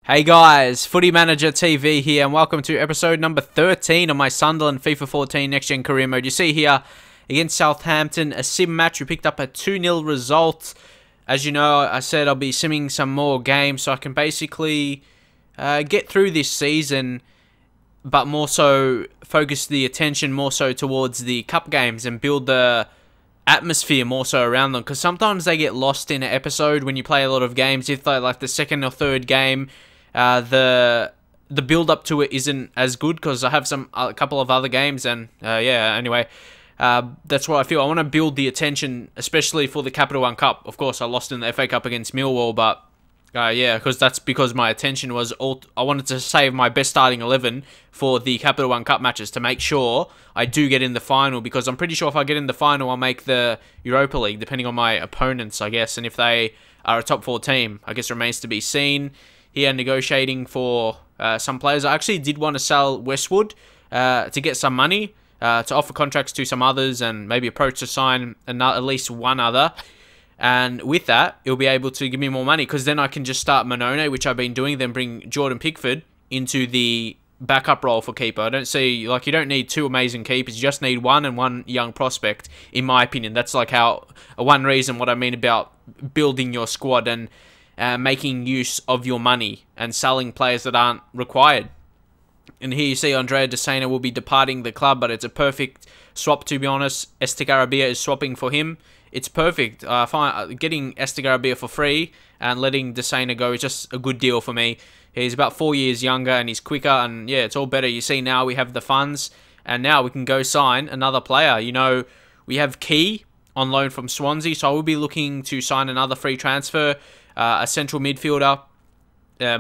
Hey guys, Footy Manager TV here, and welcome to episode number 13 of my Sunderland FIFA 14 Next Gen Career Mode. You see here, against Southampton, a sim match. We picked up a 2-0 result. As you know, I said I'll be simming some more games, so I can basically get through this season, but more so focus the attention more so towards the cup games and build the atmosphere more so around them, because sometimes they get lost in an episode when you play a lot of games. If they like the second or third game, the build up to it isn't as good, because I have a couple of other games, and yeah, anyway, that's what I feel. I want to build the attention, especially for the Capital One Cup. Of course, I lost in the FA Cup against Millwall, but yeah, because my attention was I wanted to save my best starting 11 for the Capital One Cup matches to make sure I do get in the final, because I'm pretty sure if I get in the final, I'll make the Europa League, depending on my opponents, I guess. And if they are a top 4 team, I guess remains to be seen. Here, negotiating for some players. I actually did want to sell Westwood to get some money, to offer contracts to some others, and maybe approach to sign at least one other. And with that, it'll be able to give me more money, because then I can just start Manone, which I've been doing, then bring Jordan Pickford into the backup role for keeper. I don't see, like, you don't need 2 amazing keepers, you just need one and one young prospect, in my opinion. That's like one reason what I mean about building your squad and making use of your money and selling players that aren't required. And here you see Andrea Desena will be departing the club, but it's a perfect swap, to be honest. Estigarribia is swapping for him. It's perfect. Getting Estigarribia for free and letting Desena go is just a good deal for me. He's about 4 years younger and he's quicker, and yeah, it's all better. You see, now we have the funds, and now we can go sign another player. You know, we have Key on loan from Swansea, so I will be looking to sign another free transfer, a central midfielder,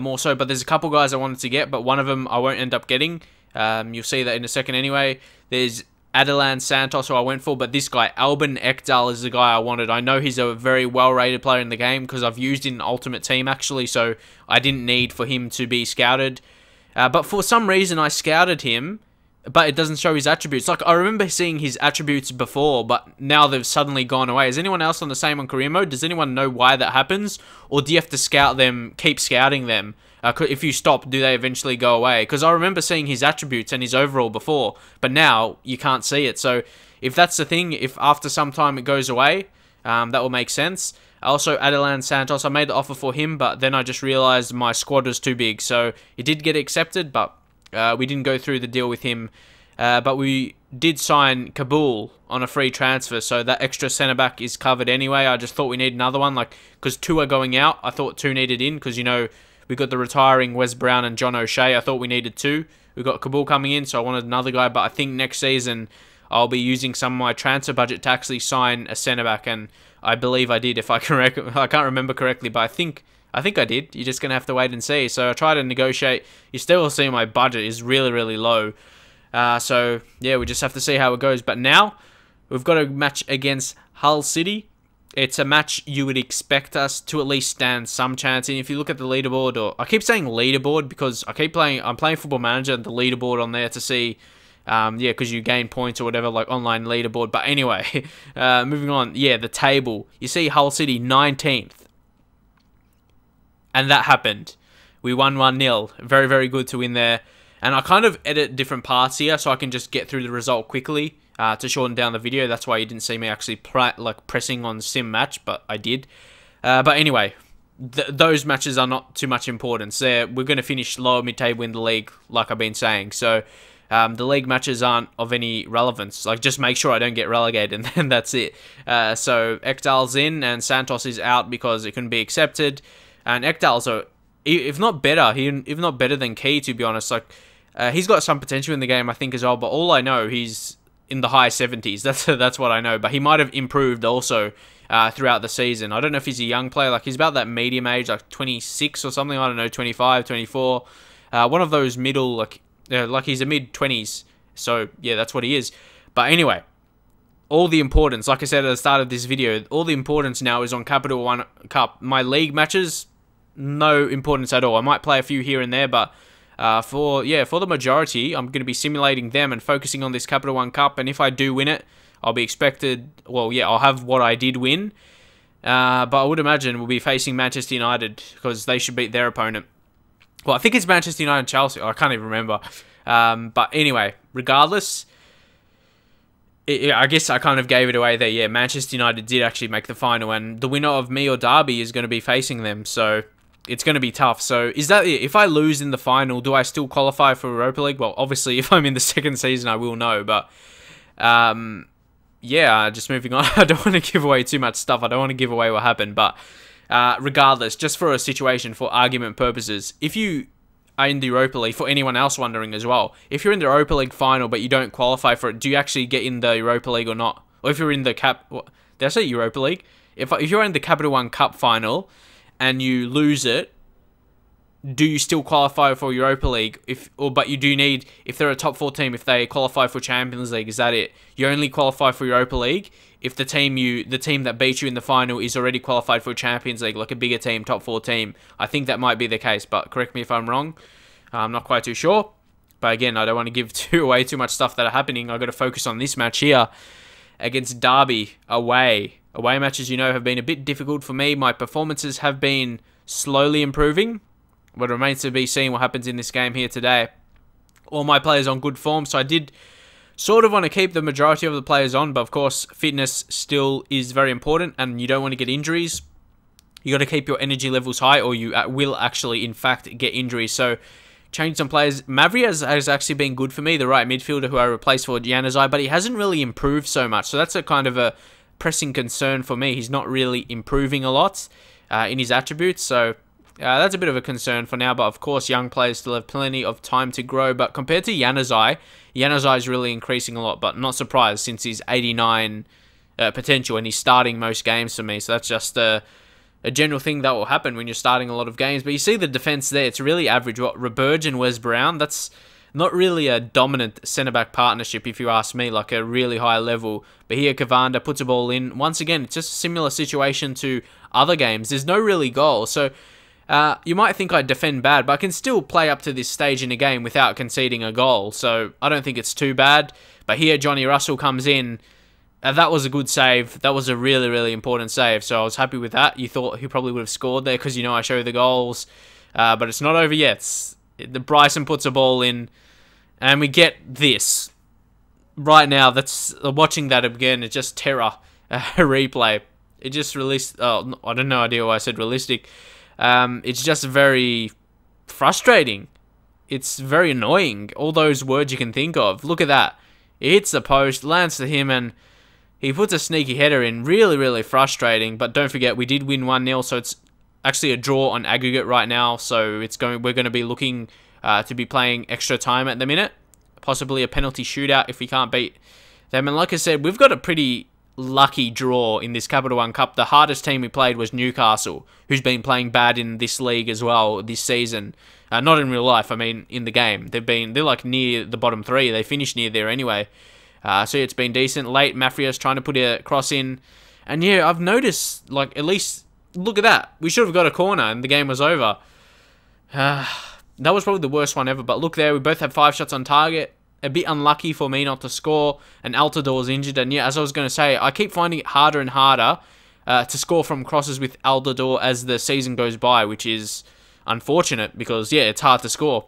more so. But there's a couple guys I wanted to get, but one of them I won't end up getting. You'll see that in a second anyway. There's Adelan Santos, who I went for, but this guy, Albin Ekdal, is the guy I wanted. I know he's a very well-rated player in the game, because I've used in Ultimate Team, actually, so I didn't need for him to be scouted. But for some reason, I scouted him, but it doesn't show his attributes. Like, I remember seeing his attributes before, but now they've suddenly gone away. Is anyone else on the same on career mode? Does anyone know why that happens? Or do you have to scout them, keep scouting them? If you stop, do they eventually go away? Because I remember seeing his attributes and his overall before, but now you can't see it. So if that's the thing, if after some time it goes away, that will make sense. Also, Adelan Santos, I made the offer for him, but then I just realized my squad was too big. So it did get accepted, but we didn't go through the deal with him. But we did sign Kabul on a free transfer, so that extra centre-back is covered anyway. I just thought we need another one, like, because 2 are going out. I thought 2 needed in, because, you know, we got the retiring Wes Brown and John O'Shea. I thought we needed 2. We got Kabul coming in, so I wanted another guy. But I think next season I'll be using some of my transfer budget to actually sign a centre-back, and I believe I did. If I can't remember correctly, but I think I did. You're just gonna have to wait and see. So I try to negotiate. You still see my budget is really, really low. So yeah, we just have to see how it goes. But now we've got a match against Hull City. It's a match you would expect us to at least stand some chance in. If you look at the leaderboard, or I keep saying leaderboard because I'm playing Football Manager, the leaderboard on there to see, yeah, because you gain points or whatever, like online leaderboard. But anyway, moving on, yeah, the table. You see Hull City 19th. And that happened. We won 1-0. Very, very good to win there. And I kind of edit different parts here so I can just get through the result quickly. To shorten down the video. That's why you didn't see me actually pressing on sim match, but I did. But anyway, those matches are not too much importance. We're going to finish lower mid-table in the league, like I've been saying. So the league matches aren't of any relevance. Like, just make sure I don't get relegated, and then that's it. So Ekdal's in, and Santos is out because it couldn't be accepted. And Ekdal's, if not better than Key, to be honest. Like, he's got some potential in the game, I think, as well. But all I know, he's in the high 70s. That's what I know. But he might have improved also throughout the season. I don't know if he's a young player. Like, he's about that medium age, like 26 or something. I don't know, 25, 24. One of those middle, like he's a mid-20s. So, yeah, that's what he is. But anyway, all the importance, like I said at the start of this video, all the importance now is on Capital One Cup. My league matches, no importance at all. I might play a few here and there, but for the majority, I'm going to be simulating them and focusing on this Capital One Cup. And if I do win it, I'll be expected, well, yeah, I'll have what I did win. But I would imagine we'll be facing Manchester United, because they should beat their opponent. Well, I think it's Manchester United and Chelsea. I can't even remember. But anyway, regardless, I guess I kind of gave it away there. Yeah, Manchester United did actually make the final, and the winner of me or Derby is going to be facing them. So it's going to be tough. So is that it? If I lose in the final, do I still qualify for Europa League? Well, obviously, if I'm in the second season, I will know. But yeah, just moving on. I don't want to give away too much stuff. I don't want to give away what happened. But regardless, just for a situation, for argument purposes, if you are in the Europa League, for anyone else wondering as well, if you're in the Europa League final but you don't qualify for it, do you actually get in the Europa League or not? Or if you're in the did I say Europa League? If you're in the Capital One Cup final and you lose it, do you still qualify for Europa League? But you do need, if they're a top 4 team, if they qualify for Champions League, is that it? You only qualify for Europa League if the team that beat you in the final is already qualified for Champions League, like a bigger team, top 4 team. I think that might be the case, but correct me if I'm wrong. I'm not quite too sure. But again, I don't want to give away too much stuff that are happening. I've got to focus on this match here against Derby away. Away matches, you know, have been a bit difficult for me. My performances have been slowly improving, but it remains to be seen what happens in this game here today. All my players on good form, so I did sort of want to keep the majority of the players on, but of course, fitness still is very important, and you don't want to get injuries. You got to keep your energy levels high, or you will actually, in fact, get injuries. So, change some players. Mavri has actually been good for me, the right midfielder who I replaced for Januzaj, but he hasn't really improved so much. So that's a kind of a pressing concern for me. He's not really improving a lot in his attributes, so that's a bit of a concern for now. But of course, young players still have plenty of time to grow. But compared to Januzaj, Januzaj is really increasing a lot, but not surprised since he's 89 potential and he's starting most games for me. So that's just a general thing that will happen when you're starting a lot of games. But you see the defense there, it's really average. What, Reberge and Wes Brown, that's not really a dominant centre-back partnership, if you ask me, like a really high level. But here, Cavanda puts a ball in. Once again, it's just a similar situation to other games. There's no really goal. So you might think I defend bad, but I can still play up to this stage in a game without conceding a goal. So I don't think it's too bad. But here, Johnny Russell comes in. That was a good save. That was a really, really important save. So I was happy with that. You thought he probably would have scored there because, you know, I show the goals. But it's not over yet. The Bryson puts a ball in. And we get this. Right now, that's watching that again, it's just terror. Replay. It just released... Oh, I don't know idea why I said realistic. It's just very frustrating. It's very annoying. All those words you can think of. Look at that. It hits the post, lands to him, and he puts a sneaky header in. Really, really frustrating. But don't forget, we did win 1-0, so it's actually a draw on aggregate right now. So we're going to be looking to be playing extra time at the minute. Possibly a penalty shootout if we can't beat them. And like I said, we've got a pretty lucky draw in this Capital One Cup. The hardest team we played was Newcastle, who's been playing bad in this league as well this season. Not in real life, I mean in the game. They're like near the bottom 3. They finished near there anyway. So it's been decent. Late, Mafia's trying to put a cross in. And yeah, I've noticed, like, at least, look at that. We should have got a corner and the game was over. That was probably the worst one ever. But look there, we both have 5 shots on target. A bit unlucky for me not to score. And Altidor's injured. And yeah, as I was going to say, I keep finding it harder and harder to score from crosses with Altidor as the season goes by, which is unfortunate because, yeah, it's hard to score.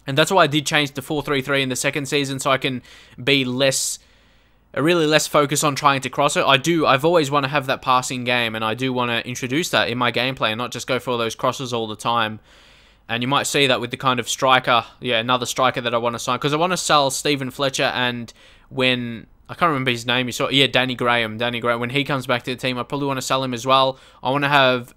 And that's why I did change to 4-3-3 in the second season, so I can be really less focused on trying to cross it. I've always want to have that passing game, and I do want to introduce that in my gameplay and not just go for all those crosses all the time. And you might see that with the kind of striker, yeah, another striker that I want to sign, because I want to sell Stephen Fletcher, and when, I can't remember his name, Danny Graham, when he comes back to the team, I probably want to sell him as well. I want to have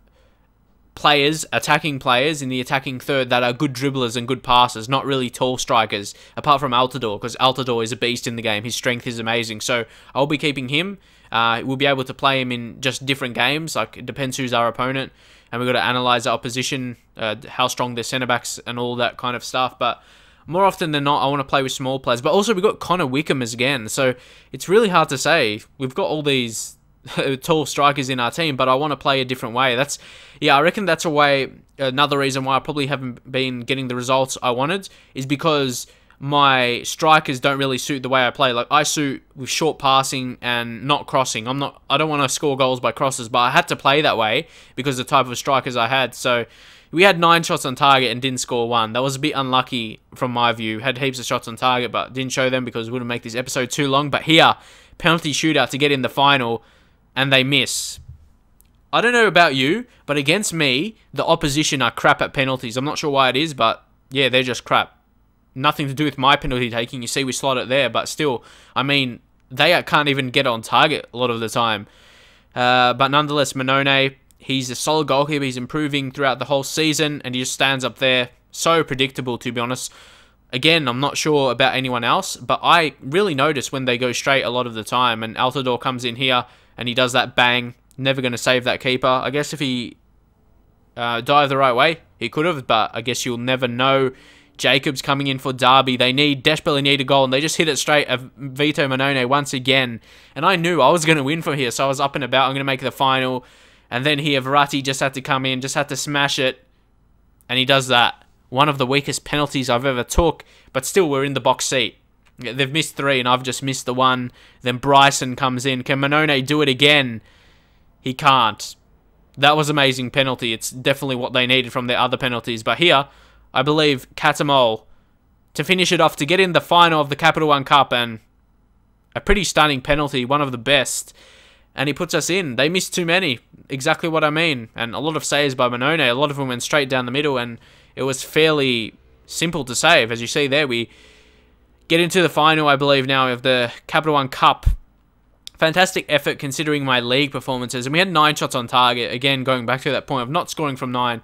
players, attacking players in the attacking third that are good dribblers and good passers, not really tall strikers, apart from Altidor, because Altidor is a beast in the game. His strength is amazing, so I'll be keeping him. We'll be able to play him in just different games, like it depends who's our opponent, and we've got to analyse our opposition, how strong their centre-backs and all that kind of stuff, but more often than not, I want to play with small players. But also, we've got Connor Wickham again, so it's really hard to say. We've got all these tall strikers in our team, but I want to play a different way. I reckon that's another reason why I probably haven't been getting the results I wanted, is because my strikers don't really suit the way I play. Like, I suit with short passing and not crossing. I don't want to score goals by crosses, but I had to play that way because of the type of strikers I had. So We had 9 shots on target and didn't score 1. That was a bit unlucky from my view. Had heaps of shots on target, but didn't show them because it wouldn't make this episode too long. But here, penalty shootout to get in the final, and they miss. I don't know about you, but against me, the opposition are crap at penalties. I'm not sure why it is, but yeah, they're just crap. Nothing to do with my penalty taking. You see we slot it there, but still, I mean, they can't even get on target a lot of the time. But nonetheless, Manone, he's a solid goalkeeper. He's improving throughout the whole season, and he just stands up there. So predictable, to be honest. Again, I'm not sure about anyone else, but I really notice when they go straight a lot of the time, and Altidore comes in here, and he does that bang. Never going to save that keeper. I guess if he dived the right way, he could have, but I guess you'll never know. Jacobs coming in for Derby. They desperately need a goal, and they just hit it straight at Vito Manone once again. And I knew I was going to win from here, so I was up and about. I'm going to make the final. And then here, Verratti just had to come in, just had to smash it. And he does that. One of the weakest penalties I've ever took, but still we're in the box seat. They've missed 3, and I've just missed the 1. Then Bryson comes in. Can Manone do it again? He can't. That was an amazing penalty. It's definitely what they needed from their other penalties. But here, I believe Catamol to finish it off, to get in the final of the Capital One Cup, and a pretty stunning penalty, one of the best. And he puts us in. They missed too many. Exactly what I mean. And a lot of saves by Manone. A lot of them went straight down the middle, and it was fairly simple to save. As you see there, we get into the final, I believe, now of the Capital One Cup. Fantastic effort considering my league performances. And we had 9 shots on target. Again, going back to that point of not scoring from 9.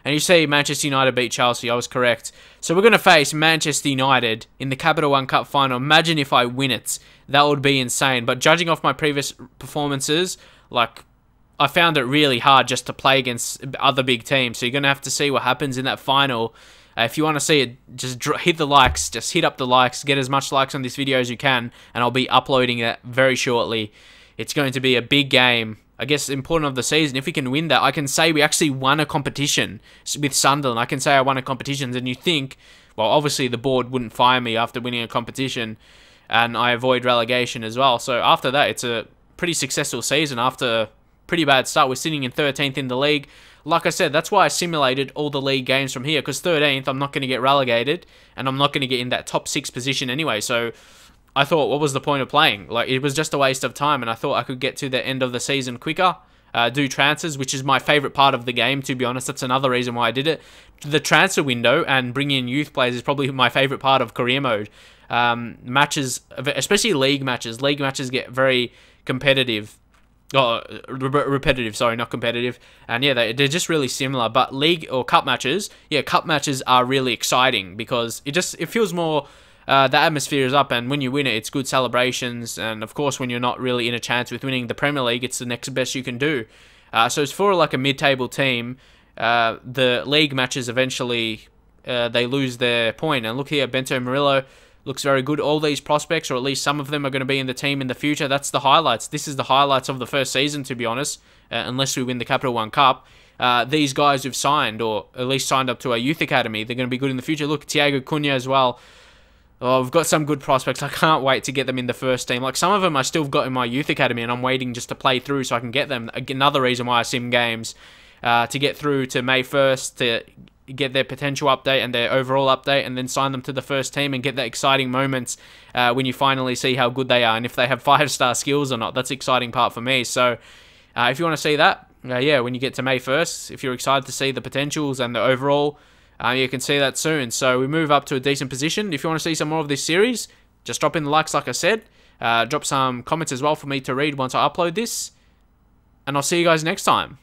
And you see Manchester United beat Chelsea. I was correct. So we're going to face Manchester United in the Capital One Cup final. Imagine if I win it. That would be insane. But judging off my previous performances, like, I found it really hard just to play against other big teams. So you're going to have to see what happens in that final. If you want to see it, just hit the likes. Just hit up the likes. Get as much likes on this video as you can. And I'll be uploading it very shortly. It's going to be a big game. I guess important of the season. If we can win that, I can say we actually won a competition with Sunderland. I can say I won a competition. And you think, well, obviously the board wouldn't fire me after winning a competition. And I avoid relegation as well. So after that, it's a pretty successful season. After a pretty bad start, we're sitting in 13th in the league. Like I said, that's why I simulated all the league games from here. Because 13th, I'm not going to get relegated. And I'm not going to get in that top 6 position anyway. So I thought, what was the point of playing? Like, it was just a waste of time. And I thought I could get to the end of the season quicker. Do transfers, which is my favourite part of the game, to be honest. That's another reason why I did it. The transfer window and bringing in youth players is probably my favourite part of career mode. Matches, especially league matches. League matches get very competitive. Oh, repetitive, sorry, not competitive. And yeah, they're just really similar. But league or cup matches, yeah, cup matches are really exciting because it feels more, the atmosphere is up, and when you win it, it's good celebrations. And of course, when you're not really in a chance with winning the Premier League, it's the next best you can do. So it's for like a mid-table team. The league matches eventually, they lose their point. And look here, Bento Murillo looks very good. All these prospects, or at least some of them, are going to be in the team in the future. That's the highlights. This is the highlights of the first season, to be honest, unless we win the Capital One Cup. These guys who've signed, or at least signed up to our youth academy, they're going to be good in the future. Look, Thiago Cunha as well. Oh, we've got some good prospects. I can't wait to get them in the first team. Like, some of them I still got in my youth academy, and I'm waiting just to play through so I can get them. Another reason why I sim games, to get through to May 1st, to get their potential update and their overall update, and then sign them to the first team and get that exciting moments when you finally see how good they are and if they have 5-star skills or not. That's the exciting part for me. So if you want to see that, yeah, when you get to May 1st, if you're excited to see the potentials and the overall, you can see that soon. So we move up to a decent position. If you want to see some more of this series, just drop in the likes like I said. Drop some comments as well for me to read once I upload this. And I'll see you guys next time.